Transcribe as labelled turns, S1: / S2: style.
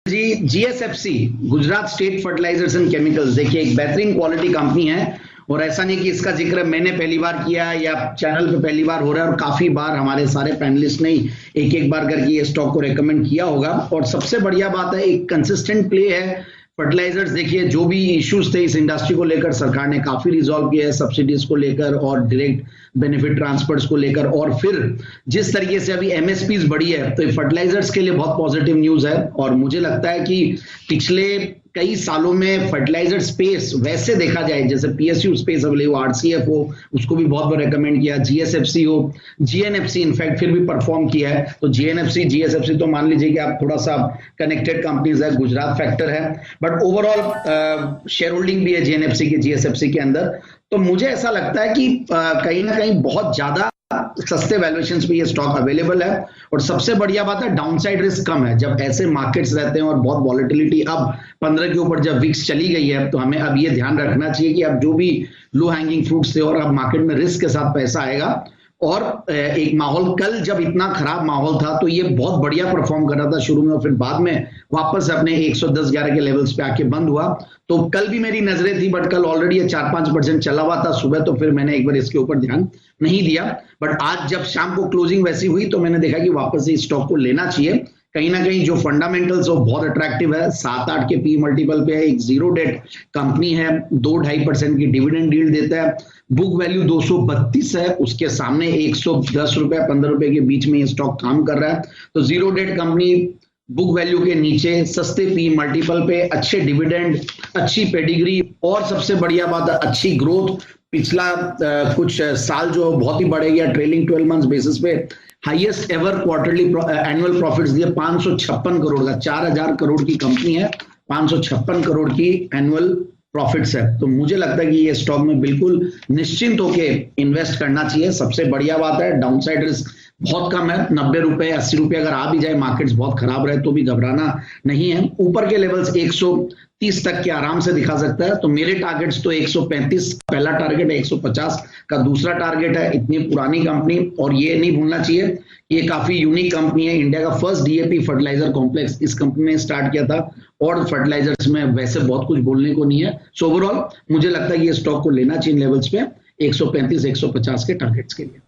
S1: Ji, GSFC Gujarat state fertilizers and chemicals, देखिए एक बेहतरीन क्वालिटी कंपनी है और ऐसा नहीं कि इसका जिक्र मैंने पहली बार किया या चैनल पे पहली बार हो रहा है, और काफी बार हमारे सारे पैनलिस्ट ने एक एक बार करके ये स्टॉक को रेकमेंड किया होगा। और सबसे बढ़िया बात है, एक कंसिस्टेंट प्ले है फर्टिलाइजर्स। देखिए जो भी इश्यूज थे इस इंडस्ट्री को लेकर सरकार ने काफी रिजॉल्व किया है, सब्सिडीज को लेकर और डायरेक्ट बेनिफिट ट्रांसफर्स को लेकर, और फिर जिस तरीके से अभी एमएसपीज बढ़ी है तो फर्टिलाइजर्स के लिए बहुत पॉजिटिव न्यूज है। और मुझे लगता है कि पिछले कई सालों में फर्टिलाइजर स्पेस वैसे देखा जाए, जैसे पीएसयू स्पेस अवेलेबल, आरसीएफ हो उसको भी बहुत बार रेकमेंड किया, जीएसएफसी हो, जीएनएफसी इनफैक्ट फिर भी परफॉर्म किया है। तो जीएनएफसी जीएसएफसी तो मान लीजिए कि आप थोड़ा सा कनेक्टेड कंपनीज है, गुजरात फैक्टर है, बट ओवरऑल शेयर होल्डिंग भी है जीएनएफसी की जीएसएफसी के अंदर। तो मुझे ऐसा लगता है कि कहीं ना कहीं बहुत ज्यादा सस्ते वैल्यूएशंस पे ये स्टॉक अवेलेबल है। और सबसे बढ़िया बात है, डाउनसाइड रिस्क कम है। जब ऐसे मार्केट्स रहते हैं और बहुत वॉलेटिलिटी अब 15 के ऊपर जब विक्स चली गई है, तो हमें अब ये ध्यान रखना चाहिए कि अब जो भी लो हैंगिंग फ्रूट्स थे और अब मार्केट में रिस्क के साथ पैसा आएगा। और एक माहौल, कल जब इतना खराब माहौल था तो ये बहुत बढ़िया परफॉर्म कर रहा था शुरू में, और फिर बाद में वापस अपने 110-11 के लेवल्स पे आके बंद हुआ। तो कल भी मेरी नजरें थी, बट कल ऑलरेडी 4-5% चला हुआ था सुबह, तो फिर मैंने एक बार इसके ऊपर ध्यान नहीं दिया। बट आज जब शाम को क्लोजिंग वैसी हुई तो मैंने देखा कि वापस से इस स्टॉक को लेना चाहिए। कहीं ना कहीं जो फंडामेंटल्स वो बहुत अट्रैक्टिव है, 7-8 के पी मल्टीपल पे है, एक जीरो डेट कंपनी है, 2-2.5% की डिविडेंड यील्ड देता है, बुक वैल्यू 232 है, उसके सामने 110 रुपए 15 रुपए के बीच में ये स्टॉक काम कर रहा है। तो zero debt company, book value के नीचे, सस्ते पी मल्टीपल पे, अच्छे डिविडेंड, अच्छी पेडिग्री, और सबसे बढ़िया बात है अच्छी ग्रोथ। पिछला कुछ साल जो बहुत ही बढ़ेगा, ट्रेलिंग 12 मंथ्स बेसिस पे highest ever quarterly annual profits दिए 556 करोड़ का। 4000 करोड़ की कंपनी है, 556 करोड़ की एनुअल प्रॉफिट्स है। तो मुझे लगता है कि ये स्टॉक में बिल्कुल निश्चिंत होके इन्वेस्ट करना चाहिए। सबसे बढ़िया बात है, डाउनसाइड रिस्क बहुत कम है, 90 रुपए 80 रुपए अगर आ भी जाए, मार्केट्स बहुत खराब रहे तो भी घबराना नहीं है। ऊपर के लेवल्स 130 तक के आराम से दिखा सकता है। तो मेरे टारगेट्स तो 135 पहला टारगेट है, 150 का दूसरा टारगेट है। इतनी पुरानी कंपनी, और ये नहीं भूलना चाहिए ये काफी यूनिक कंपनी है। इंडिया का फर्स्ट डीएपी फर्टिलाइजर कॉम्प्लेक्स इस कंपनी ने स्टार्ट किया था, और फर्टिलाइजर्स में वैसे बहुत कुछ बोलने को नहीं है। सो ओवरऑल मुझे लगता है कि ये स्टॉक को लेना चाहिए लेवल्स पे 135-150 के टारगेट्स के लिए।